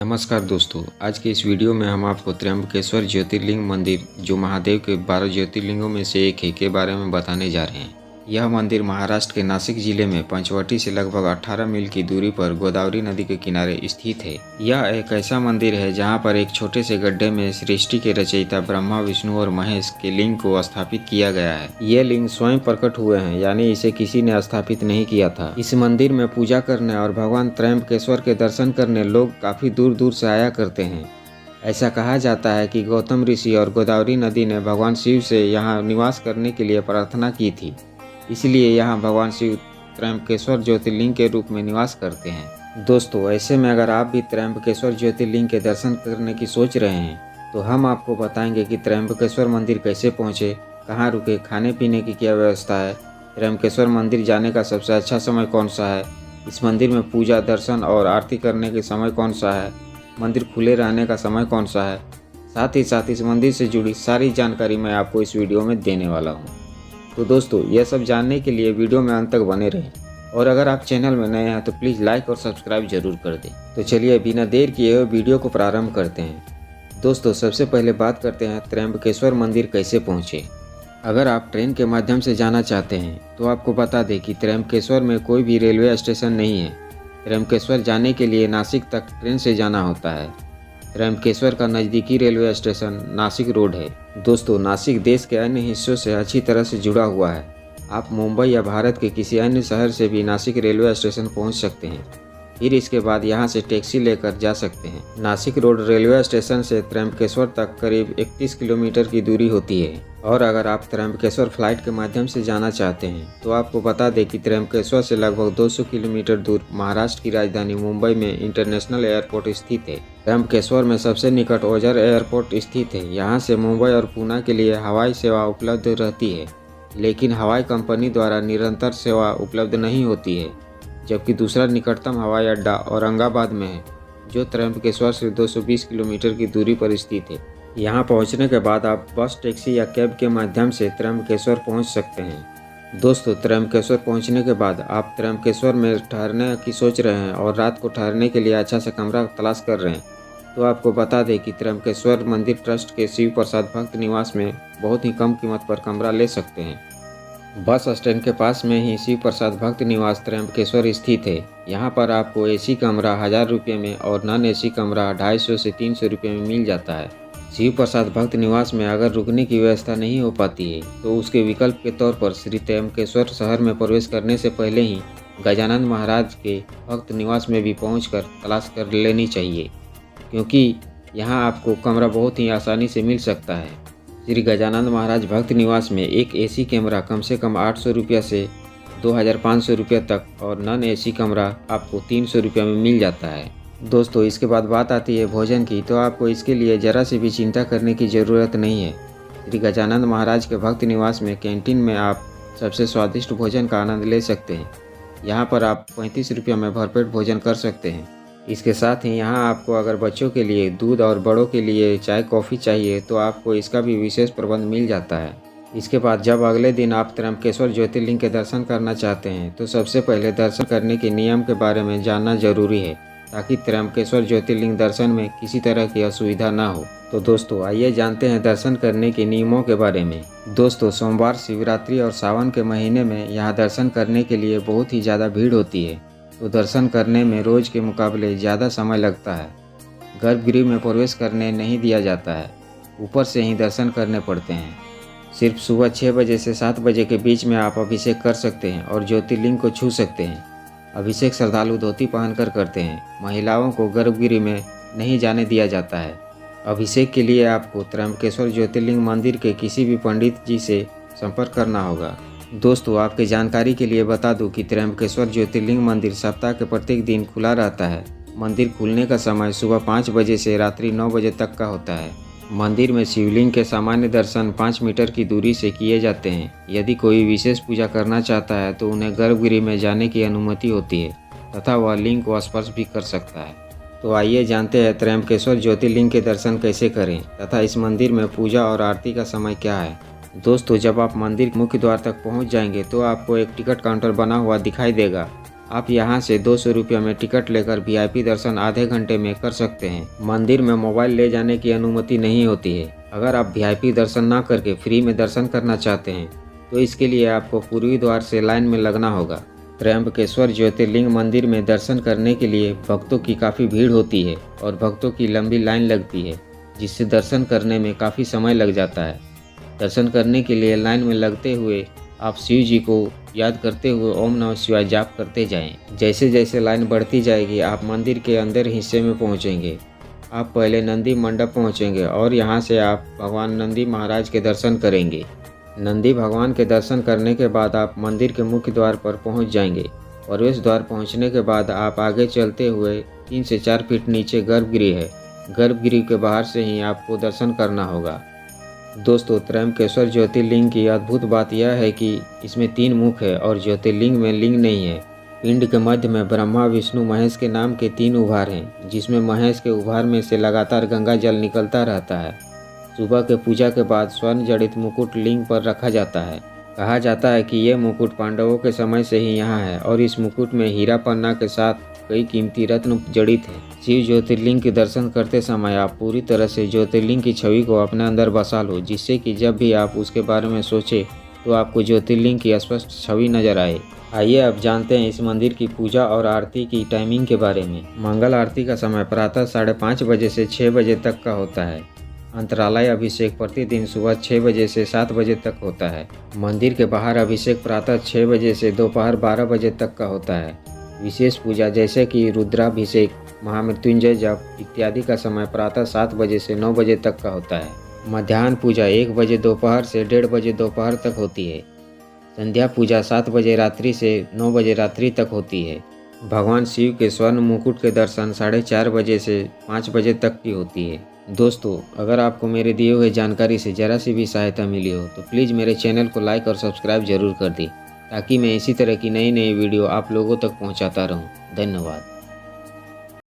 नमस्कार दोस्तों, आज के इस वीडियो में हम आपको त्र्यंबकेश्वर ज्योतिर्लिंग मंदिर जो महादेव के 12 ज्योतिर्लिंगों में से एक है के बारे में बताने जा रहे हैं। यह मंदिर महाराष्ट्र के नासिक जिले में पंचवटी से लगभग 18 मील की दूरी पर गोदावरी नदी के किनारे स्थित है। यह एक ऐसा मंदिर है जहां पर एक छोटे से गड्ढे में सृष्टि के रचयिता ब्रह्मा, विष्णु और महेश के लिंग को स्थापित किया गया है। ये लिंग स्वयं प्रकट हुए हैं, यानी इसे किसी ने स्थापित नहीं किया था। इस मंदिर में पूजा करने और भगवान त्र्यंबकेश्वर के दर्शन करने लोग काफी दूर दूर से आया करते हैं। ऐसा कहा जाता है कि गौतम ऋषि और गोदावरी नदी ने भगवान शिव से यहाँ निवास करने के लिए प्रार्थना की थी, इसलिए यहाँ भगवान शिव त्र्यंबकेश्वर ज्योतिर्लिंग के रूप में निवास करते हैं। दोस्तों, ऐसे में अगर आप भी त्र्यंबकेश्वर ज्योतिर्लिंग के दर्शन करने की सोच रहे हैं तो हम आपको बताएंगे कि त्र्यंबकेश्वर मंदिर कैसे पहुँचे, कहाँ रुके, खाने पीने की क्या व्यवस्था है, त्र्यंबकेश्वर मंदिर जाने का सबसे अच्छा समय कौन सा है, इस मंदिर में पूजा, दर्शन और आरती करने के समय कौन सा है, मंदिर खुले रहने का समय कौन सा है, साथ ही साथ इस मंदिर से जुड़ी सारी जानकारी मैं आपको इस वीडियो में देने वाला हूँ। तो दोस्तों, यह सब जानने के लिए वीडियो में अंत तक बने रहें और अगर आप चैनल में नए हैं तो प्लीज़ लाइक और सब्सक्राइब जरूर कर दें। तो चलिए बिना देर किए हुए वीडियो को प्रारंभ करते हैं। दोस्तों, सबसे पहले बात करते हैं त्र्यंबकेश्वर मंदिर कैसे पहुँचे। अगर आप ट्रेन के माध्यम से जाना चाहते हैं तो आपको बता दें कि त्र्यंबकेश्वर में कोई भी रेलवे स्टेशन नहीं है। त्र्यंबकेश्वर जाने के लिए नासिक तक ट्रेन से जाना होता है। त्र्यंबकेश्वर का नज़दीकी रेलवे स्टेशन नासिक रोड है। दोस्तों, नासिक देश के अन्य हिस्सों से अच्छी तरह से जुड़ा हुआ है। आप मुंबई या भारत के किसी अन्य शहर से भी नासिक रेलवे स्टेशन पहुंच सकते हैं, फिर इसके बाद यहां से टैक्सी लेकर जा सकते हैं। नासिक रोड रेलवे स्टेशन से त्र्यंबकेश्वर तक करीब 31 किलोमीटर की दूरी होती है और अगर आप त्र्यंबकेश्वर फ्लाइट के माध्यम से जाना चाहते हैं तो आपको बता दें कि त्र्यंबकेश्वर से लगभग 200 किलोमीटर दूर महाराष्ट्र की राजधानी मुंबई में इंटरनेशनल एयरपोर्ट स्थित है। त्र्यंबकेश्वर में सबसे निकट ओझर एयरपोर्ट स्थित है। यहाँ से मुंबई और पुणे के लिए हवाई सेवा उपलब्ध रहती है, लेकिन हवाई कंपनी द्वारा निरंतर सेवा उपलब्ध नहीं होती है। जबकि दूसरा निकटतम हवाई अड्डा औरंगाबाद में है, जो त्र्यंबकेश्वर से 220 किलोमीटर की दूरी पर स्थित है। यहाँ पहुँचने के बाद आप बस, टैक्सी या कैब के माध्यम से त्र्यंबकेश्वर पहुँच सकते हैं। दोस्तों, त्र्यंबकेश्वर पहुँचने के बाद आप त्र्यंबकेश्वर में ठहरने की सोच रहे हैं और रात को ठहरने के लिए अच्छा सा कमरा तलाश कर रहे हैं तो आपको बता दें कि त्र्यंबकेश्वर मंदिर ट्रस्ट के शिव प्रसाद भक्त निवास में बहुत ही कम कीमत पर कमरा ले सकते हैं। बस स्टैंड के पास में ही शिव प्रसाद भक्त निवास त्र्यंबकेश्वर स्थित है। यहाँ पर आपको एसी कमरा 1000 रुपये में और नॉन एसी कमरा 250 से 300 रुपये में मिल जाता है। शिव प्रसाद भक्त निवास में अगर रुकने की व्यवस्था नहीं हो पाती है तो उसके विकल्प के तौर पर श्री त्र्यंबकेश्वर शहर में प्रवेश करने से पहले ही गजानन महाराज के भक्त निवास में भी पहुँचकर तलाश कर लेनी चाहिए, क्योंकि यहाँ आपको कमरा बहुत ही आसानी से मिल सकता है। श्री गजानंद महाराज भक्त निवास में एक एसी कमरा कम से कम 800 रुपये से 2500 रुपये तक और नॉन एसी कमरा आपको 300 रुपये में मिल जाता है। दोस्तों, इसके बाद बात आती है भोजन की, तो आपको इसके लिए ज़रा सी भी चिंता करने की ज़रूरत नहीं है। श्री गजानंद महाराज के भक्त निवास में कैंटीन में आप सबसे स्वादिष्ट भोजन का आनंद ले सकते हैं। यहाँ पर आप 35 रुपये में भरपेट भोजन कर सकते हैं। इसके साथ ही यहाँ आपको अगर बच्चों के लिए दूध और बड़ों के लिए चाय कॉफ़ी चाहिए तो आपको इसका भी विशेष प्रबंध मिल जाता है। इसके बाद जब अगले दिन आप त्र्यंबकेश्वर ज्योतिर्लिंग के दर्शन करना चाहते हैं तो सबसे पहले दर्शन करने के नियम के बारे में जानना जरूरी है, ताकि त्र्यंबकेश्वर ज्योतिर्लिंग दर्शन में किसी तरह की असुविधा ना हो। तो दोस्तों, आइए जानते हैं दर्शन करने के नियमों के बारे में। दोस्तों, सोमवार, शिवरात्रि और सावन के महीने में यहाँ दर्शन करने के लिए बहुत ही ज़्यादा भीड़ होती है, तो दर्शन करने में रोज के मुकाबले ज़्यादा समय लगता है। गर्भगृह में प्रवेश करने नहीं दिया जाता है, ऊपर से ही दर्शन करने पड़ते हैं। सिर्फ सुबह 6 बजे से 7 बजे के बीच में आप अभिषेक कर सकते हैं और ज्योतिर्लिंग को छू सकते हैं। अभिषेक श्रद्धालु धोती पहनकर करते हैं। महिलाओं को गर्भगृह में नहीं जाने दिया जाता है। अभिषेक के लिए आपको त्र्यंबकेश्वर ज्योतिर्लिंग मंदिर के किसी भी पंडित जी से संपर्क करना होगा। दोस्तों, आपकी जानकारी के लिए बता दूं कि त्र्यंबकेश्वर ज्योतिर्लिंग मंदिर सप्ताह के प्रत्येक दिन खुला रहता है। मंदिर खुलने का समय सुबह 5 बजे से रात्रि 9 बजे तक का होता है। मंदिर में शिवलिंग के सामान्य दर्शन 5 मीटर की दूरी से किए जाते हैं। यदि कोई विशेष पूजा करना चाहता है तो उन्हें गर्भगृह में जाने की अनुमति होती है तथा वह लिंग को स्पर्श भी कर सकता है। तो आइए जानते हैं त्र्यंबकेश्वर ज्योतिर्लिंग के दर्शन कैसे करें तथा इस मंदिर में पूजा और आरती का समय क्या है। दोस्तों, जब आप मंदिर मुख्य द्वार तक पहुंच जाएंगे तो आपको एक टिकट काउंटर बना हुआ दिखाई देगा। आप यहाँ से 200 रुपये में टिकट लेकर VIP दर्शन आधे घंटे में कर सकते हैं। मंदिर में मोबाइल ले जाने की अनुमति नहीं होती है। अगर आप VIP दर्शन ना करके फ्री में दर्शन करना चाहते हैं तो इसके लिए आपको पूर्वी द्वार से लाइन में लगना होगा। त्र्यंबकेश्वर ज्योतिर्लिंग मंदिर में दर्शन करने के लिए भक्तों की काफ़ी भीड़ होती है और भक्तों की लंबी लाइन लगती है, जिससे दर्शन करने में काफ़ी समय लग जाता है। दर्शन करने के लिए लाइन में लगते हुए आप शिव जी को याद करते हुए ओम नमः शिवाय जाप करते जाएं। जैसे जैसे लाइन बढ़ती जाएगी आप मंदिर के अंदर हिस्से में पहुंचेंगे। आप पहले नंदी मंडप पहुंचेंगे और यहां से आप भगवान नंदी महाराज के दर्शन करेंगे। नंदी भगवान के दर्शन करने के बाद आप मंदिर के मुख्य द्वार पर पहुंच जाएंगे। प्रवेश द्वार पहुंचने के बाद आप आगे चलते हुए 3 से 4 फीट नीचे गर्भगृह है। गर्भगृह के बाहर से ही आपको दर्शन करना होगा। दोस्तों, त्र्यंबकेश्वर ज्योतिर्लिंग की अद्भुत बात यह है कि इसमें 3 मुख है और ज्योतिर्लिंग में लिंग नहीं है। पिंड के मध्य में ब्रह्मा विष्णु महेश के नाम के 3 उभार हैं, जिसमें महेश के उभार में से लगातार गंगा जल निकलता रहता है। सुबह के पूजा के बाद स्वर्ण जड़ित मुकुट लिंग पर रखा जाता है। कहा जाता है कि यह मुकुट पांडवों के समय से ही यहाँ है और इस मुकुट में हीरा पन्ना के साथ कई कीमती रत्न जड़ित हैं। शिव ज्योतिर्लिंग के दर्शन करते समय आप पूरी तरह से ज्योतिर्लिंग की छवि को अपने अंदर बसा लो, जिससे कि जब भी आप उसके बारे में सोचें तो आपको ज्योतिर्लिंग की स्पष्ट छवि नजर आए। आइए अब जानते हैं इस मंदिर की पूजा और आरती की टाइमिंग के बारे में। मंगल आरती का समय प्रातः 5:30 बजे से 6 बजे तक का होता है। अंतरालय अभिषेक प्रतिदिन सुबह 6 बजे से 7 बजे तक होता है। मंदिर के बाहर अभिषेक प्रातः 6 बजे से दोपहर 12 बजे तक का होता है। विशेष पूजा जैसे कि रुद्राभिषेक, महामृत्युंजय जप इत्यादि का समय प्रातः 7 बजे से 9 बजे तक का होता है। मध्याह्न पूजा 1 बजे दोपहर से 1:30 बजे दोपहर तक होती है। संध्या पूजा 7 बजे रात्रि से 9 बजे रात्रि तक होती है। भगवान शिव के स्वर्ण मुकुट के दर्शन 4:30 बजे से 5 बजे तक की होती है। दोस्तों, अगर आपको मेरे दिए हुए जानकारी से ज़रा सी भी सहायता मिली हो तो प्लीज़ मेरे चैनल को लाइक और सब्सक्राइब जरूर कर दें, ताकि मैं इसी तरह की नई वीडियो आप लोगों तक पहुंचाता रहूं। धन्यवाद।